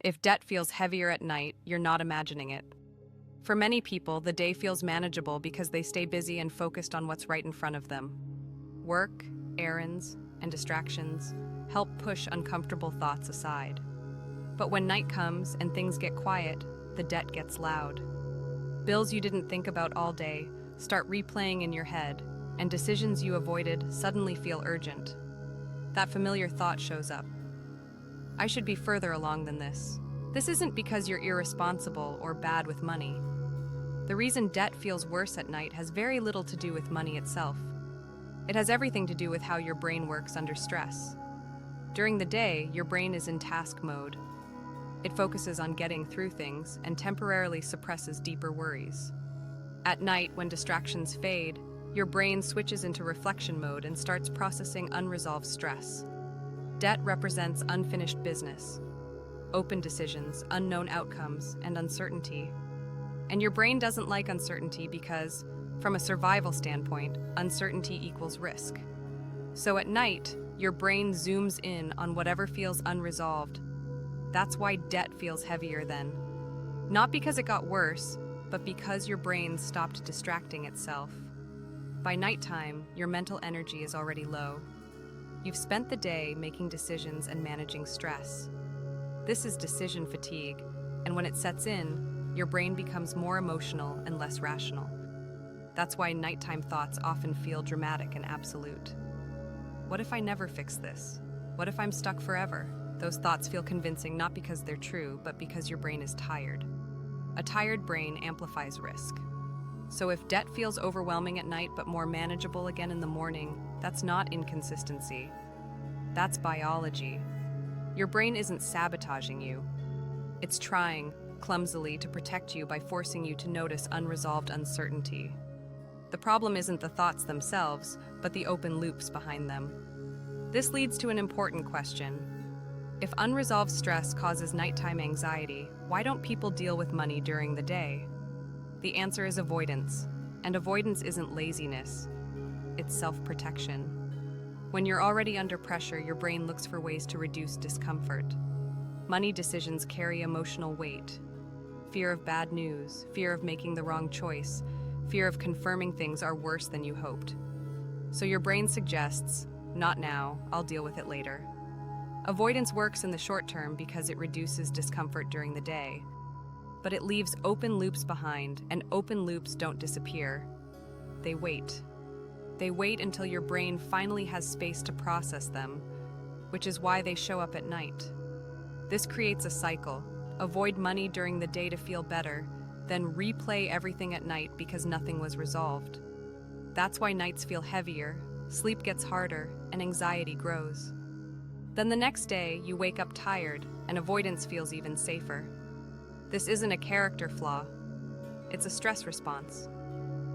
If debt feels heavier at night, you're not imagining it. For many people, the day feels manageable because they stay busy and focused on what's right in front of them. Work, errands, and distractions help push uncomfortable thoughts aside. But when night comes and things get quiet, the debt gets loud. Bills you didn't think about all day start replaying in your head, and decisions you avoided suddenly feel urgent. That familiar thought shows up. I should be further along than this. This isn't because you're irresponsible or bad with money. The reason debt feels worse at night has very little to do with money itself. It has everything to do with how your brain works under stress. During the day, your brain is in task mode. It focuses on getting through things and temporarily suppresses deeper worries. At night, when distractions fade, your brain switches into reflection mode and starts processing unresolved stress. Debt represents unfinished business, open decisions, unknown outcomes, and uncertainty. And your brain doesn't like uncertainty because, from a survival standpoint, uncertainty equals risk. So at night, your brain zooms in on whatever feels unresolved. That's why debt feels heavier then. Not because it got worse, but because your brain stopped distracting itself. By nighttime, your mental energy is already low. You've spent the day making decisions and managing stress. This is decision fatigue, and when it sets in, your brain becomes more emotional and less rational. That's why nighttime thoughts often feel dramatic and absolute. What if I never fix this? What if I'm stuck forever? Those thoughts feel convincing not because they're true, but because your brain is tired. A tired brain amplifies risk. So if debt feels overwhelming at night but more manageable again in the morning, that's not inconsistency. That's biology. Your brain isn't sabotaging you. It's trying, clumsily, to protect you by forcing you to notice unresolved uncertainty. The problem isn't the thoughts themselves, but the open loops behind them. This leads to an important question. If unresolved stress causes nighttime anxiety, why don't people deal with money during the day? The answer is avoidance, and avoidance isn't laziness, it's self-protection. When you're already under pressure, your brain looks for ways to reduce discomfort. Money decisions carry emotional weight. Fear of bad news, fear of making the wrong choice, fear of confirming things are worse than you hoped. So your brain suggests, not now, I'll deal with it later. Avoidance works in the short term because it reduces discomfort during the day. But it leaves open loops behind, and open loops don't disappear. They wait. They wait until your brain finally has space to process them, which is why they show up at night. This creates a cycle. Avoid money during the day to feel better, then replay everything at night because nothing was resolved. That's why nights feel heavier, sleep gets harder, and anxiety grows. Then the next day, you wake up tired, and avoidance feels even safer. This isn't a character flaw. It's a stress response.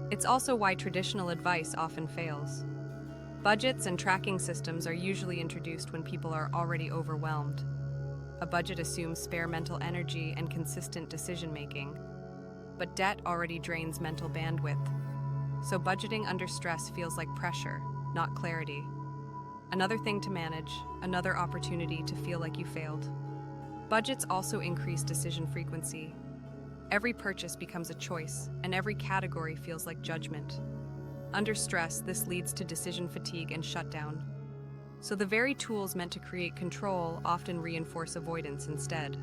It's also why traditional advice often fails. Budgets and tracking systems are usually introduced when people are already overwhelmed. A budget assumes spare mental energy and consistent decision-making. But debt already drains mental bandwidth. So budgeting under stress feels like pressure, not clarity. Another thing to manage, another opportunity to feel like you failed. Budgets also increase decision frequency. Every purchase becomes a choice, and every category feels like judgment. Under stress, this leads to decision fatigue and shutdown. So the very tools meant to create control often reinforce avoidance instead.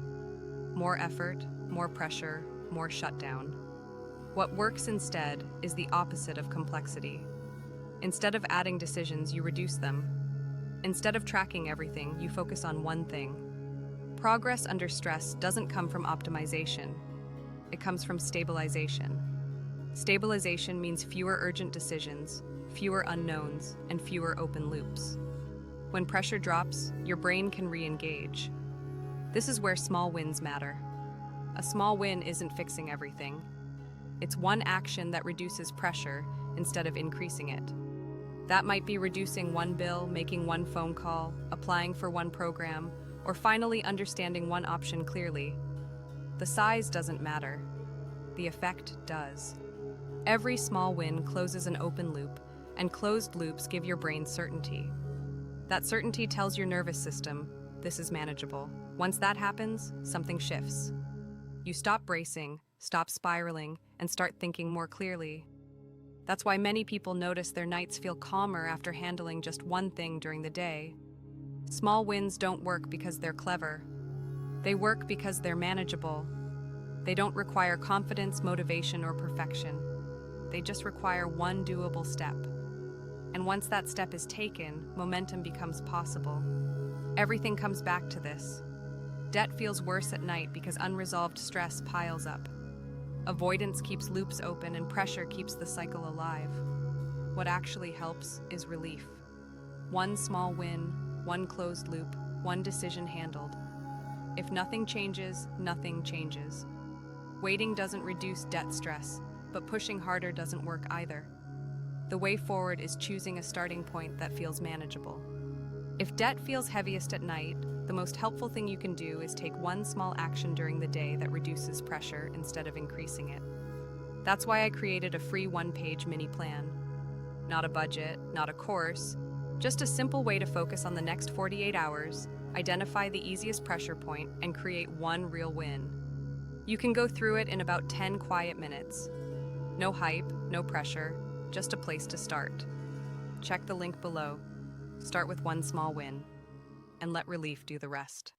More effort, more pressure, more shutdown. What works instead is the opposite of complexity. Instead of adding decisions, you reduce them. Instead of tracking everything, you focus on one thing. Progress under stress doesn't come from optimization. It comes from stabilization. Stabilization means fewer urgent decisions, fewer unknowns, and fewer open loops. When pressure drops, your brain can re-engage. This is where small wins matter. A small win isn't fixing everything. It's one action that reduces pressure instead of increasing it. That might be reducing one bill, making one phone call, applying for one program, or finally understanding one option clearly. The size doesn't matter. The effect does. Every small win closes an open loop, and closed loops give your brain certainty. That certainty tells your nervous system, this is manageable. Once that happens, something shifts. You stop bracing, stop spiraling, and start thinking more clearly. That's why many people notice their nights feel calmer after handling just one thing during the day. Small wins don't work because they're clever. They work because they're manageable. They don't require confidence, motivation, or perfection. They just require one doable step. And once that step is taken, momentum becomes possible. Everything comes back to this. Debt feels worse at night because unresolved stress piles up. Avoidance keeps loops open and pressure keeps the cycle alive. What actually helps is relief. One small win, one closed loop, one decision handled. If nothing changes, nothing changes. Waiting doesn't reduce debt stress, but pushing harder doesn't work either. The way forward is choosing a starting point that feels manageable. If debt feels heaviest at night, the most helpful thing you can do is take one small action during the day that reduces pressure instead of increasing it. That's why I created a free one-page mini plan. Not a budget, not a course, just a simple way to focus on the next 48 hours, identify the easiest pressure point, and create one real win. You can go through it in about 10 quiet minutes. No hype, no pressure, just a place to start. Check the link below. Start with one small win, and let relief do the rest.